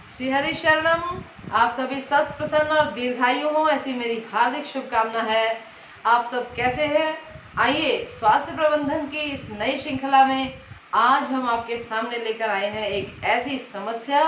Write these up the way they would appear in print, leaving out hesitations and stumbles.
श्री हरि शरणम। आप सभी स्वस्थ, प्रसन्न और दीर्घायु हो, ऐसी मेरी हार्दिक शुभकामना है। आप सब कैसे हैं? आइए, स्वास्थ्य प्रबंधन की इस नई श्रृंखला में आज हम आपके सामने लेकर आए हैं एक ऐसी समस्या,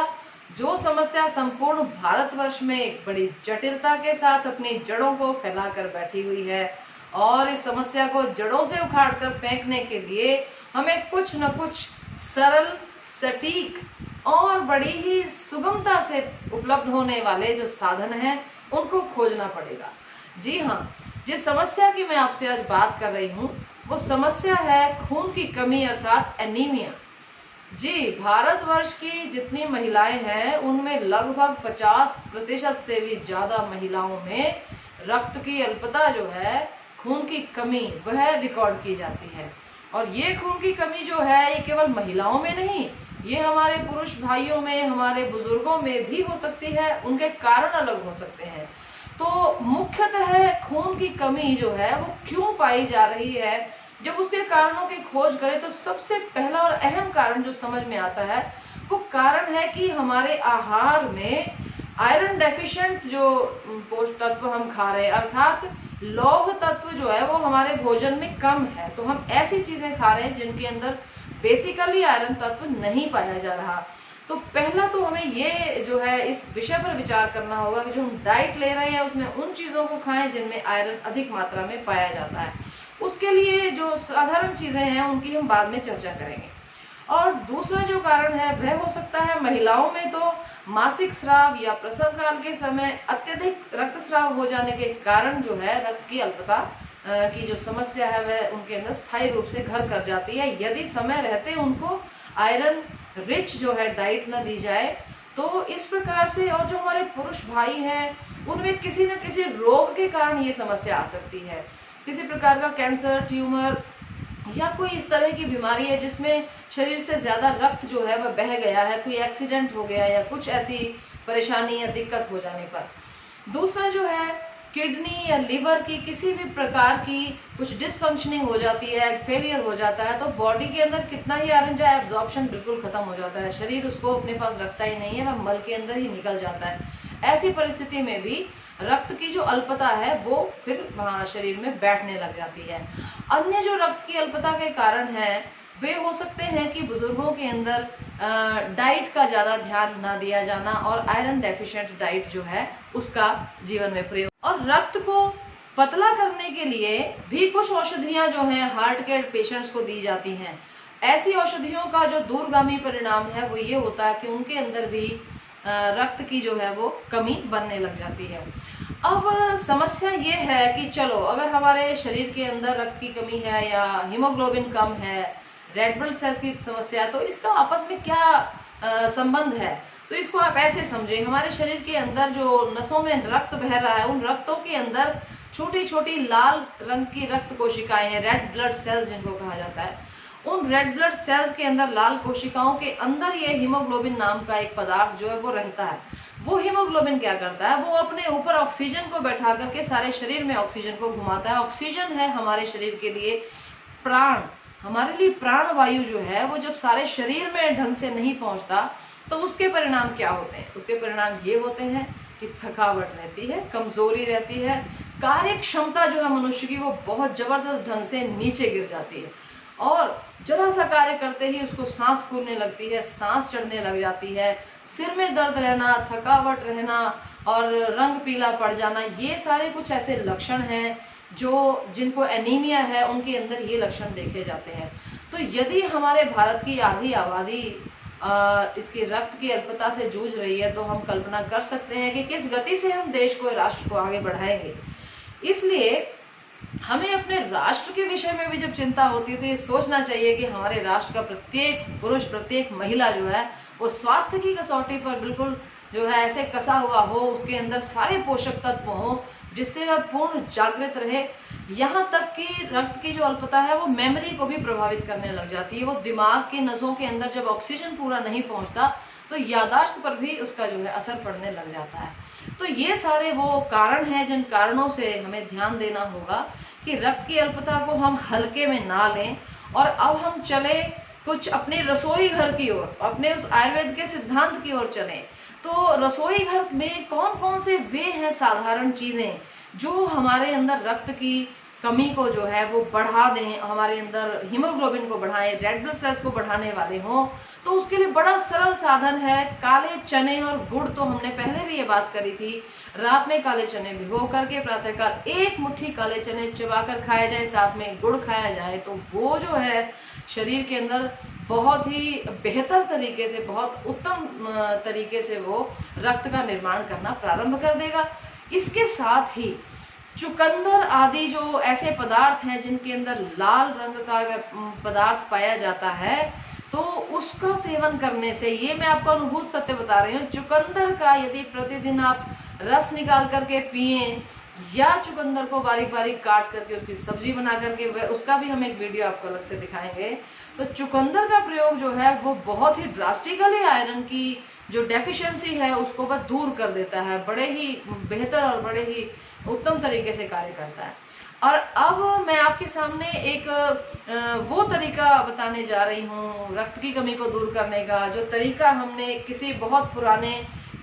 जो समस्या संपूर्ण भारतवर्ष में एक बड़ी जटिलता के साथ अपनी जड़ों को फैलाकर बैठी हुई है। और इस समस्या को जड़ों से उखाड़कर फेंकने के लिए हमें कुछ न कुछ सरल, सटीक और बड़ी ही सुगमता से उपलब्ध होने वाले जो साधन हैं उनको खोजना पड़ेगा। जी हाँ, जिस समस्या की मैं आपसे आज बात कर रही हूँ वो समस्या है खून की कमी अर्थात एनीमिया। जी, भारतवर्ष की जितनी महिलाएं हैं उनमें लगभग 50% से भी ज्यादा महिलाओं में रक्त की अल्पता जो है, खून की कमी, वह रिकॉर्ड की जाती है। और ये खून की कमी जो है ये केवल महिलाओं में नहीं, ये हमारे पुरुष भाइयों में, हमारे बुजुर्गों में भी हो सकती है। उनके कारण अलग हो सकते हैं। तो मुख्यतः खून की कमी जो है वो क्यों पाई जा रही है, जब उसके कारणों की खोज करें तो सबसे पहला और अहम कारण जो समझ में आता है वो कारण है कि हमारे आहार में आयरन डेफिशिएंट जो पोषक तत्व हम खा रहे हैं, अर्थात लौह तत्व जो है वो हमारे भोजन में कम है। तो हम ऐसी चीजें खा रहे हैं जिनके अंदर बेसिकली आयरन तत्व नहीं पाया जा रहा। तो पहला तो हमें ये जो है इस विषय पर विचार करना होगा कि जो हम डाइट ले रहे हैं उसमें उन चीजों को खाएं जिनमें आयरन अधिक मात्रा में पाया जाता है। उसके लिए जो साधारण चीजें हैं उनकी हम बाद में चर्चा करेंगे। और दूसरा जो कारण है वह हो सकता है महिलाओं में तो मासिक स्राव या प्रसव काल के समय अत्यधिक रक्तस्राव हो जाने के कारण जो है रक्त की अल्पता की जो समस्या है वह उनके अंदर स्थायी रूप से घर कर जाती है, यदि समय रहते उनको आयरन रिच जो है डाइट न दी जाए। तो इस प्रकार से, और जो हमारे पुरुष भाई हैं उनमें किसी न किसी रोग के कारण ये समस्या आ सकती है। किसी प्रकार का कैंसर, ट्यूमर या कोई इस तरह की बीमारी है जिसमें शरीर से ज्यादा रक्त जो है वह बह गया है, कोई एक्सीडेंट हो गया या कुछ ऐसी परेशानी या दिक्कत हो जाने पर। दूसरा जो है किडनी या लिवर की किसी भी प्रकार की कुछ डिसफंक्शनिंग हो जाती है, फेलियर हो जाता है, तो बॉडी के अंदर कितना ही आयरन जाए एब्जॉर्प्शन बिल्कुल खत्म हो जाता है। शरीर उसको अपने पास रखता ही नहीं है, वह मल के अंदर ही निकल जाता है। ऐसी परिस्थिति में भी रक्त की जो अल्पता है वो फिर वहां शरीर में बैठने लग जाती है। अन्य जो रक्त की अल्पता के कारण है वे हो सकते हैं कि बुजुर्गों के अंदर डाइट का ज्यादा ध्यान ना दिया जाना और आयरन डेफिशिएंट डाइट जो है उसका जीवन में प्रयोग। और रक्त को पतला करने के लिए भी कुछ औषधियां जो हैं हार्ट के पेशेंट्स को दी जाती हैं। ऐसी औषधियों का जो दूरगामी परिणाम है वो ये होता है कि उनके अंदर भी रक्त की जो है वो कमी बनने लग जाती है। अब समस्या ये है कि चलो, अगर हमारे शरीर के अंदर रक्त की कमी है या हीमोग्लोबिन कम है, रेड ब्लड सेल्स की समस्या, तो इसका आपस में क्या संबंध है? तो इसको आप ऐसे समझें, हमारे शरीर के अंदर जो नसों में रक्त बह रहा है उन रक्तों के अंदर छोटी छोटी लाल रंग की रक्त कोशिकाएं हैं, रेड ब्लड सेल्स जिनको कहा जाता है। उन रेड ब्लड सेल्स के अंदर, लाल कोशिकाओं के अंदर, ये हीमोग्लोबिन नाम का एक पदार्थ जो है वो रहता है। वो हीमोग्लोबिन क्या करता है, वो अपने ऊपर ऑक्सीजन को बैठा करके सारे शरीर में ऑक्सीजन को घुमाता है। ऑक्सीजन है हमारे शरीर के लिए प्राण, हमारे लिए प्राण वायु जो है वो जब सारे शरीर में ढंग से नहीं पहुंचता तो उसके परिणाम क्या होते हैं? उसके परिणाम ये होते हैं कि थकावट रहती है, कमजोरी रहती है, कार्य क्षमता जो है मनुष्य की वो बहुत जबरदस्त ढंग से नीचे गिर जाती है और जरा सा कार्य करते ही उसको सांस फूलने लगती है, सांस चढ़ने लग जाती है, सिर में दर्द रहना, थकावट रहना और रंग पीला पड़ जाना, ये सारे कुछ ऐसे लक्षण हैं जो जिनको एनीमिया है उनके अंदर ये लक्षण देखे जाते हैं। तो यदि हमारे भारत की आधी आबादी इसकी रक्त की अल्पता से जूझ रही है तो हम कल्पना कर सकते हैं कि किस गति से हम देश को, राष्ट्र को आगे बढ़ाएंगे। इसलिए हमें अपने राष्ट्र के विषय में भी जब चिंता होती है तो ये सोचना चाहिए कि हमारे राष्ट्र का प्रत्येक पुरुष, प्रत्येक महिला जो है वो स्वास्थ्य की कसौटी पर बिल्कुल जो है ऐसे कसा हुआ हो, उसके अंदर सारे पोषक तत्व हो जिससे वह पूर्ण जागृत रहे। यहाँ तक कि रक्त की जो अल्पता है वो मेमोरी को भी प्रभावित करने लग जाती है। वो दिमाग की नसों के अंदर जब ऑक्सीजन पूरा नहीं पहुंचता तो याददाश्त पर भी उसका जो है असर पड़ने लग जाता है। तो ये सारे वो कारण हैं जिन कारणों से हमें ध्यान देना होगा कि रक्त की अल्पता को हम हल्के में ना लें। और अब हम चले कुछ अपने रसोई घर की ओर, अपने उस आयुर्वेद के सिद्धांत की ओर चले। तो रसोई घर में कौन कौन से वे हैं साधारण चीजें जो हमारे अंदर रक्त की कमी को जो है वो बढ़ा दें, हमारे अंदर हीमोग्लोबिन को बढ़ाएं, रेड ब्लड सेल्स को बढ़ाने वाले हों। तो उसके लिए बड़ा सरल साधन है, काले चने और गुड़। तो हमने पहले भी ये बात करी थी, रात में काले चने भिगो करके प्रातःकाल 1 मुट्ठी काले चने चबाकर खाए जाए, साथ में गुड़ खाया जाए, तो वो जो है शरीर के अंदर बहुत ही बेहतर तरीके से, बहुत उत्तम तरीके से वो रक्त का निर्माण करना प्रारंभ कर देगा। इसके साथ ही चुकंदर आदि जो ऐसे पदार्थ हैं जिनके अंदर लाल रंग का पदार्थ पाया जाता है, तो उसका सेवन करने से, ये मैं आपको अनुभूत सत्य बता रही हूँ, चुकंदर का यदि प्रतिदिन आप रस निकाल करके पिए, या चुकंदर को बारीक बारीक काट करके उसकी सब्जी बना करके, वह उसका भी हम एक वीडियो आपको अलग से दिखाएंगे। तो चुकंदर का प्रयोग जो है वो बहुत ही ड्रास्टिकली आयरन की जो डेफिशिएंसी है उसको वह दूर कर देता है, बड़े ही बेहतर और बड़े ही उत्तम तरीके से कार्य करता है। और अब मैं आपके सामने एक वो तरीका बताने जा रही हूँ रक्त की कमी को दूर करने का, जो तरीका हमने किसी बहुत पुराने,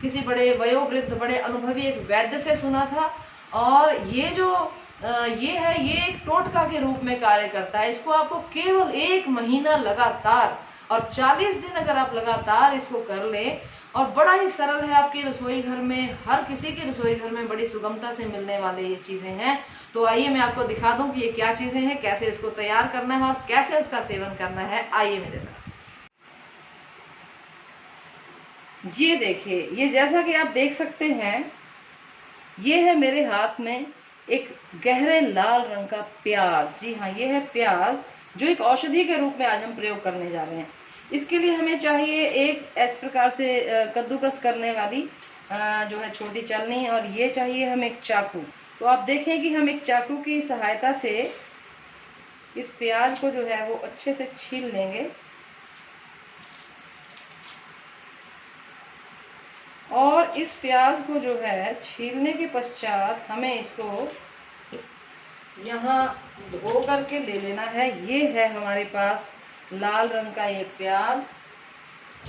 किसी बड़े वयोवृद्ध, बड़े अनुभवी एक वैद्य से सुना था। और ये जो ये है, ये एक टोटका के रूप में कार्य करता है। इसको आपको केवल 1 महीना लगातार और 40 दिन अगर आप लगातार इसको कर लें, और बड़ा ही सरल है, आपकी रसोई घर में, हर किसी की रसोई घर में बड़ी सुगमता से मिलने वाले ये चीजें हैं। तो आइए मैं आपको दिखा दूं कि ये क्या चीजें हैं, कैसे इसको तैयार करना है और कैसे उसका सेवन करना है। आइए मेरे साथ। ये देखिए, ये जैसा कि आप देख सकते हैं, ये है मेरे हाथ में एक गहरे लाल रंग का प्याज। जी हाँ, ये है प्याज, जो एक औषधि के रूप में आज हम प्रयोग करने जा रहे हैं। इसके लिए हमें चाहिए एक इस प्रकार से कद्दूकस करने वाली जो है छोटी चलनी, और ये चाहिए हमें एक चाकू। तो आप देखें कि हम एक चाकू की सहायता से इस प्याज को जो है वो अच्छे से छील लेंगे, और इस प्याज को जो है छीलने के पश्चात हमें इसको यहाँ धो करके ले लेना है। ये है हमारे पास लाल रंग का ये प्याज,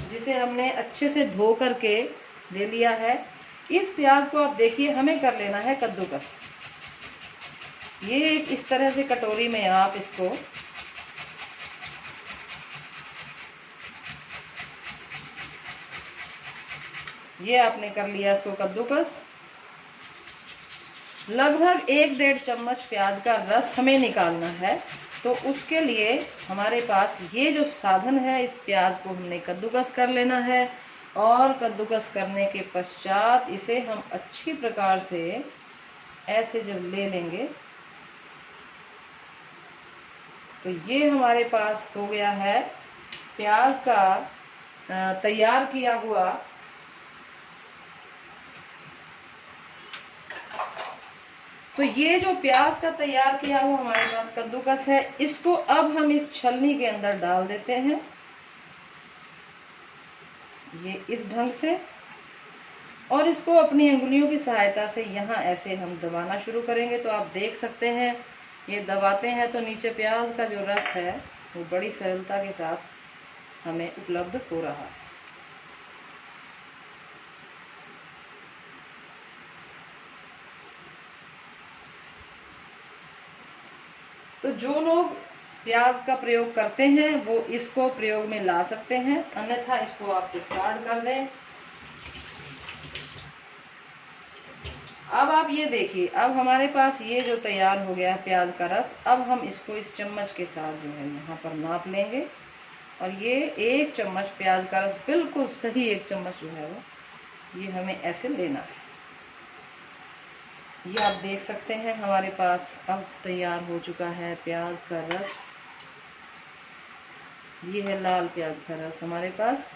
जिसे हमने अच्छे से धो करके ले लिया है। इस प्याज को आप देखिए हमें कर लेना है कद्दूकस। ये एक इस तरह से कटोरी में आप इसको ये आपने कर लिया इसको कद्दूकस। लगभग 1-1.5 चम्मच प्याज का रस हमें निकालना है। तो उसके लिए हमारे पास ये जो साधन है, इस प्याज को हमने कद्दूकस कर लेना है, और कद्दूकस करने के पश्चात इसे हम अच्छी प्रकार से ऐसे जब ले लेंगे तो ये हमारे पास हो गया है प्याज का तैयार किया हुआ। तो ये जो प्याज का तैयार किया हुआ हमारे पास कद्दूकस है, इसको अब हम इस छलनी के अंदर डाल देते हैं, ये इस ढंग से, और इसको अपनी अंगुलियों की सहायता से यहाँ ऐसे हम दबाना शुरू करेंगे। तो आप देख सकते हैं ये दबाते हैं तो नीचे प्याज का जो रस है वो बड़ी सरलता के साथ हमें उपलब्ध हो रहा है। तो जो लोग प्याज का प्रयोग करते हैं वो इसको प्रयोग में ला सकते हैं, अन्यथा इसको आप डिस्कार्ड कर दें। अब आप ये देखिए, अब हमारे पास ये जो तैयार हो गया प्याज का रस, अब हम इसको इस चम्मच के साथ जो है यहाँ पर नाप लेंगे, और ये 1 चम्मच प्याज का रस, बिल्कुल सही 1 चम्मच जो है वो ये हमें ऐसे लेना है। ये आप देख सकते हैं हमारे पास अब तैयार हो चुका है प्याज का रस। ये है लाल प्याज का रस हमारे पास।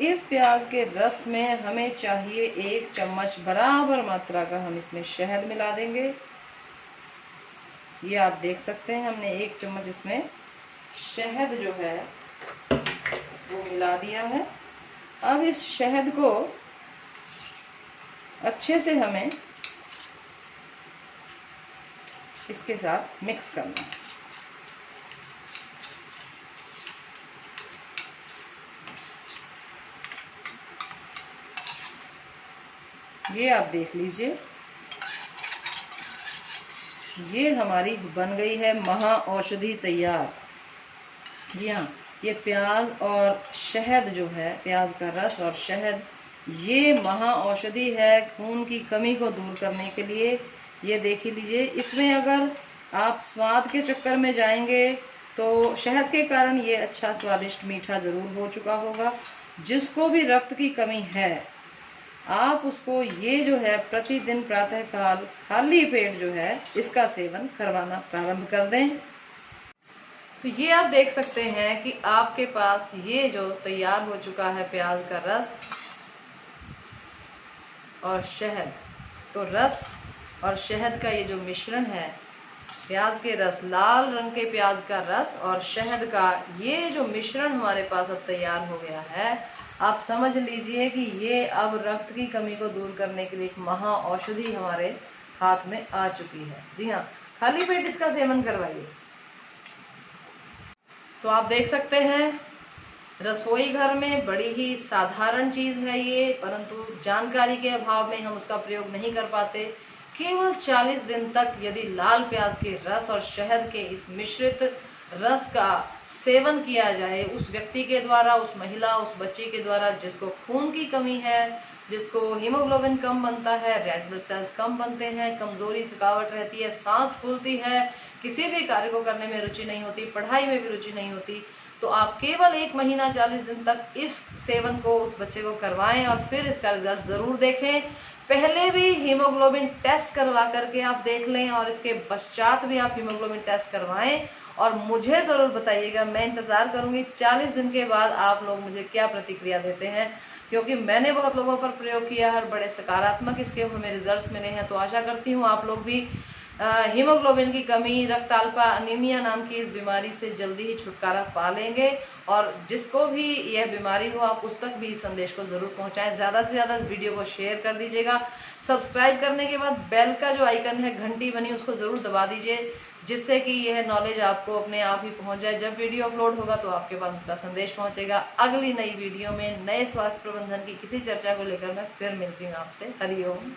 इस प्याज के रस में हमें चाहिए 1 चम्मच बराबर मात्रा का हम इसमें शहद मिला देंगे। ये आप देख सकते हैं हमने 1 चम्मच इसमें शहद जो है वो मिला दिया है। अब इस शहद को अच्छे से हमें इसके साथ मिक्स करना है। ये आप देख लीजिए, ये हमारी बन गई है महा औषधि तैयार। जी हाँ, ये प्याज और शहद जो है, प्याज का रस और शहद, ये महा औषधि है खून की कमी को दूर करने के लिए। ये देख ही लीजिए, इसमें अगर आप स्वाद के चक्कर में जाएंगे तो शहद के कारण ये अच्छा स्वादिष्ट मीठा जरूर हो चुका होगा। जिसको भी रक्त की कमी है, आप उसको ये जो है प्रतिदिन प्रातःकाल खाली पेट जो है इसका सेवन करवाना प्रारंभ कर दें। तो ये आप देख सकते हैं कि आपके पास ये जो तैयार हो चुका है प्याज का रस और शहद। तो रस और शहद का ये जो मिश्रण है, प्याज के रस, लाल रंग के प्याज का रस और शहद का ये जो मिश्रण हमारे पास अब तैयार हो गया है, आप समझ लीजिए कि ये अब रक्त की कमी को दूर करने के लिए एक महा औषधि हमारे हाथ में आ चुकी है। जी हाँ, खाली पेट इसका सेवन करवाइए। तो आप देख सकते हैं, रसोई घर में बड़ी ही साधारण चीज़ है ये, परंतु जानकारी के अभाव में हम उसका प्रयोग नहीं कर पाते। केवल 40 दिन तक यदि लाल प्याज के रस और शहद के इस मिश्रित रस का सेवन किया जाए, उस व्यक्ति के द्वारा, उस महिला, उस बच्चे के द्वारा जिसको खून की कमी है, जिसको हीमोग्लोबिन कम बनता है, रेड ब्लड सेल्स कम बनते हैं, कमजोरी, थकावट रहती है, सांस फूलती है, किसी भी कार्य को करने में रुचि नहीं होती, पढ़ाई में भी रुचि नहीं होती, तो आप केवल 1 महीना 40 दिन तक इस सेवन को उस बच्चे को करवाएं और फिर इसका रिजल्ट ज़रूर देखें। पहले भी हीमोग्लोबिन टेस्ट करवा करके आप देख लें और इसके पश्चात भी आप हीमोग्लोबिन टेस्ट करवाएं और मुझे ज़रूर बताइएगा। मैं इंतज़ार करूंगी 40 दिन के बाद आप लोग मुझे क्या प्रतिक्रिया देते हैं, क्योंकि मैंने बहुत लोगों पर प्रयोग किया है और बड़े सकारात्मक इसके हमें रिजल्ट्स मिले हैं। तो आशा करती हूँ आप लोग भी हीमोग्लोबिन की कमी, रक्त अल्पा अनीमिया नाम की इस बीमारी से जल्दी ही छुटकारा पा लेंगे। और जिसको भी यह बीमारी हो, आप उस तक भी इस संदेश को ज़रूर पहुंचाएं। ज़्यादा से ज़्यादा इस वीडियो को शेयर कर दीजिएगा। सब्सक्राइब करने के बाद बेल का जो आइकन है, घंटी बनी, उसको ज़रूर दबा दीजिए, जिससे कि यह नॉलेज आपको अपने आप ही पहुंच जाए। जब वीडियो अपलोड होगा तो आपके पास उसका संदेश पहुंचेगा। अगली नई वीडियो में नए स्वास्थ्य प्रबंधन की किसी चर्चा को लेकर मैं फिर मिलती हूँ आपसे। हरिओम।